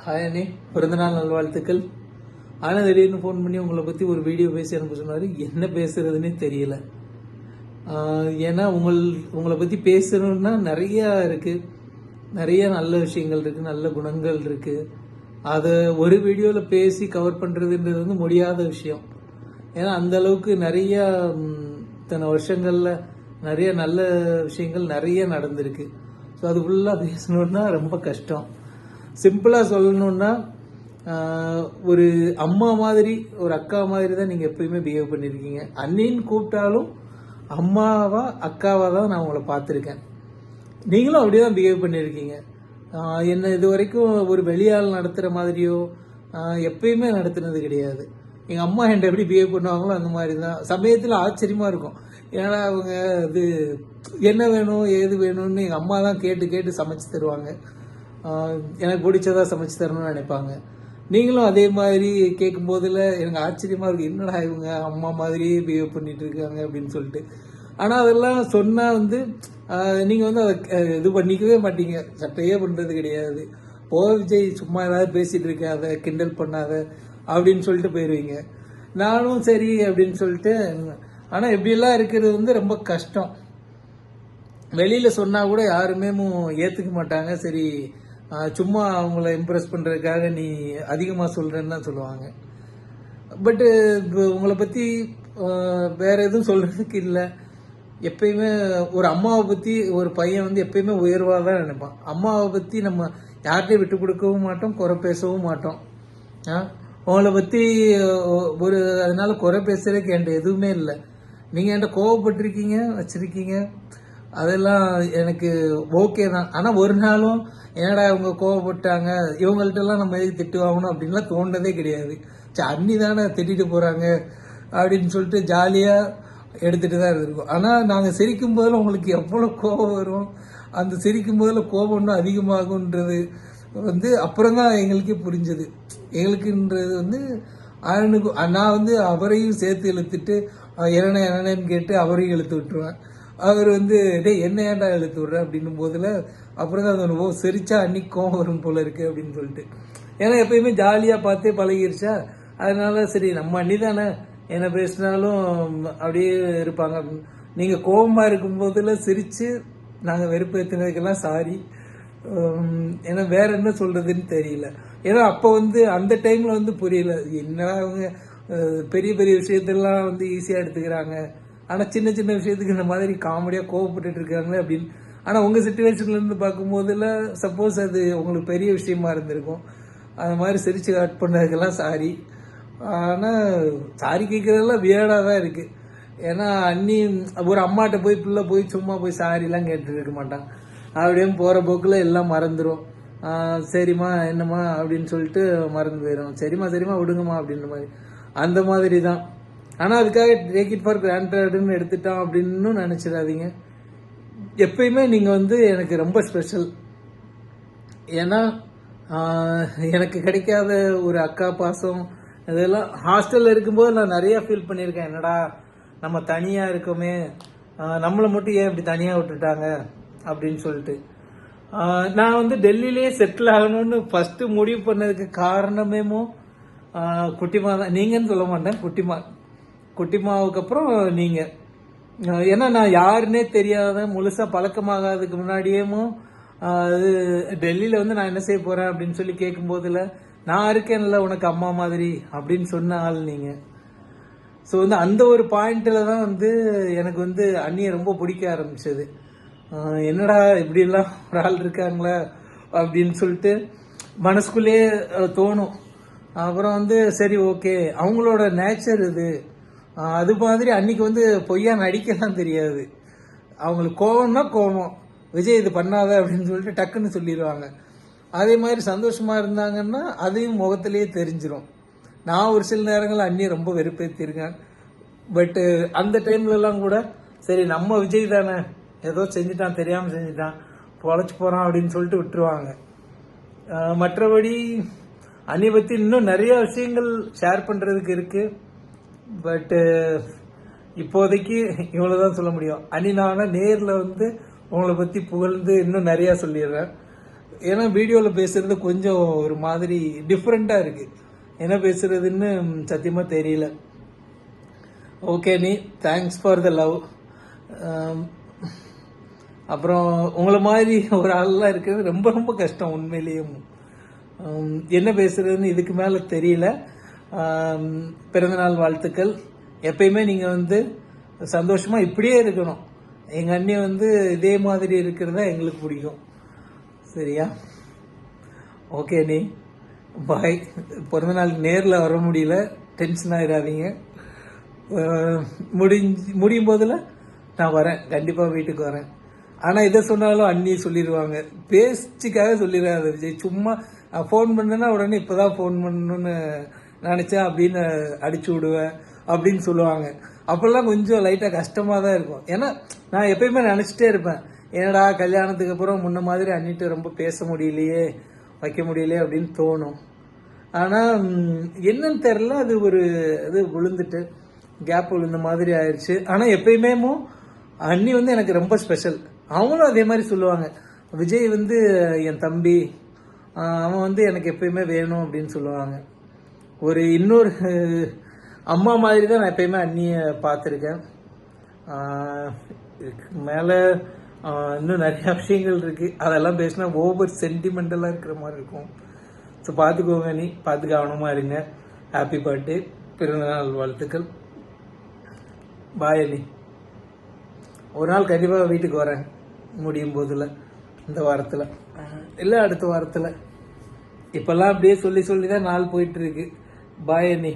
Hi அண்ணே, பிறந்தநாள் நல்வாழ்த்துக்கள். ஆனால் திடீர்னு ஃபோன் பண்ணி உங்களை பற்றி ஒரு வீடியோ பேசி அனுப்ப சொன்னார். என்ன பேசுறதுன்னே தெரியல. ஏன்னா உங்களை பற்றி பேசணுன்னா நிறையா இருக்குது, நிறைய நல்ல விஷயங்கள் இருக்குது, நல்ல குணங்கள் இருக்குது. அதை ஒரு வீடியோவில் பேசி கவர் பண்ணுறதுன்றது வந்து முடியாத விஷயம். ஏன்னா அந்த அளவுக்கு நிறைய இத்தனை வருஷங்களில் நிறைய நல்ல விஷயங்கள் நிறைய நடந்திருக்கு. ஸோ அது ஃபுல்லாக பேசணுன்னா ரொம்ப கஷ்டம். சிம்பிளாக சொல்லணுன்னா, ஒரு அம்மா மாதிரி ஒரு அக்கா மாதிரி தான் நீங்கள் எப்பயுமே பிஹேவ் பண்ணியிருக்கீங்க. அண்ணின்னு கூப்பிட்டாலும் அம்மாவா அக்காவா தான் நான் உங்களை பார்த்துருக்கேன். நீங்களும் அப்படியே தான் பிஹேவ் பண்ணியிருக்கீங்க. என்ன இது வரைக்கும் ஒரு வெளியால் நடத்துகிற மாதிரியோ எப்பயுமே நடத்துனது கிடையாது. எங்கள் அம்மா என்கிட்ட எப்படி பிஹேவ் பண்ணுவாங்களோ அந்த மாதிரி தான். சமயத்தில் ஆச்சரியமாக இருக்கும். ஏன்னா அவங்க இது என்ன வேணும் ஏது வேணும்னு எங்கள் அம்மா தான் கேட்டு கேட்டு சமைச்சு தருவாங்க. எனக்கு பிடிச்சதா சமைச்சு தரணும்னு நினைப்பாங்க. நீங்களும் அதே மாதிரி கேட்கும் போதில் எனக்கு ஆச்சரியமாக இருக்குது. என்னடா இவங்க அம்மா மாதிரியே பிஹேவ் பண்ணிட்டு இருக்காங்க அப்படின்னு சொல்லிட்டு. ஆனால் அதெல்லாம் சொன்னால் வந்து நீங்கள் வந்து அதை இது பண்ணிக்கவே மாட்டீங்க. சட்டையே பண்ணுறது கிடையாது. விஜய் சும்மா ஏதாவது பேசிகிட்டு இருக்கேன், அதை கிண்டல் பண்ணாத அப்படின்னு சொல்லிட்டு போயிடுவீங்க. நானும் சரி அப்படின்னு சொல்லிட்டு. ஆனால் இப்படியெல்லாம் இருக்கிறது வந்து ரொம்ப கஷ்டம். வெளியில் சொன்னால் கூட யாருமே ஏற்றுக்க மாட்டாங்க. சரி, சும்மா அவங்கள இம்ப்ரெஸ் பண்ணுறதுக்காக நீ அதிகமாக சொல்கிறேன்னு தான் சொல்லுவாங்க. பட்டு உங்களை பற்றி வேறு எதுவும் சொல்கிறதுக்கு இல்லை. எப்பயுமே ஒரு அம்மாவை பற்றி ஒரு பையன் வந்து எப்பயுமே உயர்வாக தான் நினைப்பான். அம்மாவை பற்றி நம்ம யார்கிட்டையும் விட்டு கொடுக்கவும் மாட்டோம், குறை பேசவும் மாட்டோம். உங்களை பற்றி ஒரு அதனால குறை பேசுறதுக்கு என்கிட்ட எதுவுமே இல்லை. நீங்கள் என்கிட்ட கோவப்பட்டிருக்கீங்க, வச்சுருக்கீங்க, அதெல்லாம் எனக்கு ஓகே தான். ஆனால் ஒரு நாளும் ஏடா இவங்க கோவப்பட்டாங்க, இவங்கள்ட்டெல்லாம் நம்ம எதுக்கு திட்டு வாங்கணும் அப்படின்லாம் தோணுனதே கிடையாது. சரி, அண்ணி தானே திட்டிட்டு போகிறாங்க அப்படின்னு சொல்லிட்டு ஜாலியாக எடுத்துகிட்டு தான் இருந்திருக்கோம். ஆனால் நாங்கள் சிரிக்கும் போதில் உங்களுக்கு எவ்வளோ கோபம் வரும், அந்த சிரிக்கும் போதில் கோபம் இன்னும் அதிகமாகுன்றது வந்து அப்புறம் தான் எங்களுக்கே புரிஞ்சுது. எங்களுக்குன்றது வந்து அண்ணனுக்கு நான் வந்து அவரையும் சேர்த்து இழுத்துட்டு என்னன்னு கேட்டு அவரையும் இழுத்து விட்டுருவேன். அவர் வந்து டே என்ன ஏன்டா எழுத்து விட்ற அப்படின்னும் போதில் அப்புறம் தான் அது சிரிச்சா அன்னைக்கு கோவம் வரும் போல இருக்கு அப்படின்னு சொல்லிட்டு. ஏன்னா எப்பயுமே ஜாலியாக பார்த்தே பழகிருச்சா, அதனால சரி நம்ம அண்ணி தானே என்ன பேசினாலும் அப்படியே இருப்பாங்க. நீங்கள் கோபமாக இருக்கும் போதில் சிரித்து நாங்கள் வெறுப்பேற்றினதுக்கெல்லாம் சாரி. ஏன்னா வேற என்ன சொல்கிறதுன்னு தெரியல. ஏன்னா அப்போ வந்து அந்த டைமில் வந்து புரியல, என்னடா அவங்க பெரிய பெரிய விஷயத்தெல்லாம் வந்து ஈஸியாக எடுத்துக்கிறாங்க, ஆனால் சின்ன சின்ன விஷயத்துக்கு இந்த மாதிரி காமெடியாக கோவப்பட்டு இருக்காங்களே அப்படின்னு. ஆனால் உங்கள் சுச்சுவேஷன்லேருந்து பார்க்கும்போதில் சப்போஸ் அது உங்களுக்கு பெரிய விஷயமா இருந்திருக்கும். அது மாதிரி சிரிச்சு கட் பண்ணதுக்கெல்லாம் சாரி. ஆனால் சாரி கேட்குறதெல்லாம் வியர்டாக தான் இருக்குது. ஏன்னா அண்ணி ஒரு அம்மாட்ட போய் பிள்ளை போய் சும்மா போய் சாரிலாம் கேட்டுட்டு இருக்க மாட்டான். அப்படியே போகிற போக்கில் எல்லாம் மறந்துடும். சரிம்மா என்னம்மா அப்படின்னு சொல்லிட்டு மறந்து போயிடும். சரிம்மா சரிம்மா விடுங்கம்மா அப்படின்ற மாதிரி, அந்த மாதிரி தான். ஆனால் அதுக்காக டேக் இட் ஃபார் கிராண்டட்னு எடுத்துட்டோம் அப்படின்னு நினச்சிடாதீங்க. எப்பயுமே நீங்கள் வந்து எனக்கு ரொம்ப ஸ்பெஷல். ஏன்னா எனக்கு கிடைக்காத ஒரு அக்கா பாசம் இதெல்லாம் ஹாஸ்டலில் இருக்கும்போது நான் நிறையா ஃபீல் பண்ணியிருக்கேன். என்னடா நம்ம தனியாக இருக்கோமே, நம்மளை மட்டும் ஏன் இப்படி தனியாக விட்டுட்டாங்க அப்படின்னு சொல்லிட்டு. நான் வந்து டெல்லியிலேயே செட்டில் ஆகணும்னு ஃபஸ்ட்டு முடிவு பண்ணதுக்கு காரணமேமோ குட்டிமா தான். நீங்கன்னு சொல்ல மாட்டேன், குட்டிமாவுக்கு அப்புறம் நீங்கள். ஏன்னா நான் யாருன்னே தெரியாத முழுசாக பழக்கமாகாததுக்கு முன்னாடியேமோ அது டெல்லியில் வந்து நான் என்ன செய்ய போகிறேன் அப்படின்னு சொல்லி கேட்கும்போதில் நான் இருக்கேன்ல உனக்கு அம்மா மாதிரி அப்படின்னு சொன்ன ஆள் நீங்கள். ஸோ வந்து அந்த ஒரு பாயிண்டில் தான் வந்து எனக்கு வந்து அண்ணியை ரொம்ப பிடிக்க ஆரம்பிச்சது. என்னடா இப்படிலாம் ஒரு ஆள் இருக்காங்களா அப்படின்னு சொல்லிட்டு மனசுக்குள்ளேயே தோணும். அப்புறம் வந்து சரி ஓகே, அவங்களோட நேச்சர் இது. அது மாதிரி அன்னைக்கு வந்து பொய்யா நடிக்கலாம் தெரியாது. அவங்களுக்கு கோவம்னா கோவம், விஜய் இது பண்ணாத அப்படின்னு சொல்லிட்டு டக்குன்னு சொல்லிடுவாங்க. அதே மாதிரி சந்தோஷமா இருந்தாங்கன்னா அதையும் முகத்திலேயே தெரிஞ்சிடும். நான் ஒரு சில நேரங்கள் அண்ணியை ரொம்ப வெறுப்பேற்றிருக்கேன். பட்டு அந்த டைம்லலாம் கூட சரி நம்ம விஜய் தானே, ஏதோ செஞ்சுட்டான், தெரியாமல் செஞ்சுட்டான், பொழைச்சி போகிறான் அப்படின்னு சொல்லிட்டு விட்டுருவாங்க. மற்றபடி அண்ணியை பற்றி இன்னும் நிறைய விஷயங்கள் ஷேர் பண்ணுறதுக்கு இருக்குது. பட்டு இப்போதைக்கு இவ்வளோதான் சொல்ல முடியும். அண்ணி நான் நேரில் வந்து உங்களை பற்றி புகழ்ந்து இன்னும் நிறையா சொல்லிடுறேன். ஏன்னா வீடியோவில் பேசுறது கொஞ்சம் ஒரு மாதிரி டிஃப்ரெண்ட்டாக இருக்கு. என்ன பேசுறதுன்னு சத்தியமா தெரியல. ஓகே நீ, தேங்க்ஸ் ஃபார் த லவ். அப்புறம் உங்களை மாதிரி ஒரு ஆள்லாம் இருக்கிறது ரொம்ப ரொம்ப கஷ்டம் உண்மையிலேயும். என்ன பேசுறதுன்னு இதுக்கு மேலே தெரியல. பிறந்தநாள் வாழ்த்துக்கள். எப்பயுமே நீங்கள் வந்து சந்தோஷமாக இப்படியே இருக்கணும். எங்கள் அண்ணி வந்து இதே மாதிரி இருக்கிறதா எங்களுக்கு பிடிக்கும். சரியா? ஓகே நீ, பாய். பிறந்தநாளுக்கு நேரில் வர முடியல, டென்ஷன் ஆகிடாதீங்க. முடியும் போதில் நான் வரேன், கண்டிப்பாக வீட்டுக்கு வரேன். ஆனால் இதை சொன்னாலும் அண்ணி சொல்லிடுவாங்க, பேச்சுக்காக சொல்லிடுறாங்க விஜய். சும்மா ஃபோன் பண்ணேன்னா உடனே இப்போதான் ஃபோன் பண்ணணும்னு நினச்சேன் அப்படின்னு அடிச்சு விடுவேன் அப்படின்னு சொல்லுவாங்க. அப்போல்லாம் கொஞ்சம் லைட்டாக கஷ்டமாக தான் இருக்கும். ஏன்னா நான் எப்பயுமே நினச்சிட்டே இருப்பேன், என்னடா கல்யாணத்துக்கு அப்புறம் முன்ன மாதிரி அண்ணிட்டு ரொம்ப பேச முடியலையே, வைக்க முடியலையே அப்படின்னு தோணும். ஆனால் என்னன்னு தெரில, அது ஒரு இது விழுந்துட்டு கேப் விழுந்த மாதிரி ஆயிடுச்சு. ஆனால் எப்பயுமே அண்ணி வந்து எனக்கு ரொம்ப ஸ்பெஷல். அவங்களும் அதே மாதிரி சொல்லுவாங்க, விஜய் வந்து என் தம்பி, அவன் வந்து எனக்கு எப்பயுமே வேணும் அப்படின்னு சொல்லுவாங்க. ஒரு இன்னொரு அம்மா மாதிரி தான் நான் எப்பயுமே அண்ணியை பார்த்துருக்கேன். மேலே இன்னும் நிறைய விஷயங்கள் இருக்குது, அதெல்லாம் பேசினா ஓவர் சென்டிமெண்டலாக இருக்கிற மாதிரி இருக்கும். ஸோ பார்த்துக்கோங்க, நீ பார்த்து கவனமாக இருங்க. ஹாப்பி பர்த்டே, பிறந்தநாள் வாழ்த்துக்கள். பாய் அண்ணி. ஒரு நாள் கண்டிப்பாக வீட்டுக்கு வரேன், முடியும் போதில், இந்த வாரத்தில் இல்லை அடுத்த வாரத்தில். இப்போல்லாம் அப்படியே சொல்லி சொல்லி தான் நாள் போயிட்டு இருக்கு. பாய் அண்ணி.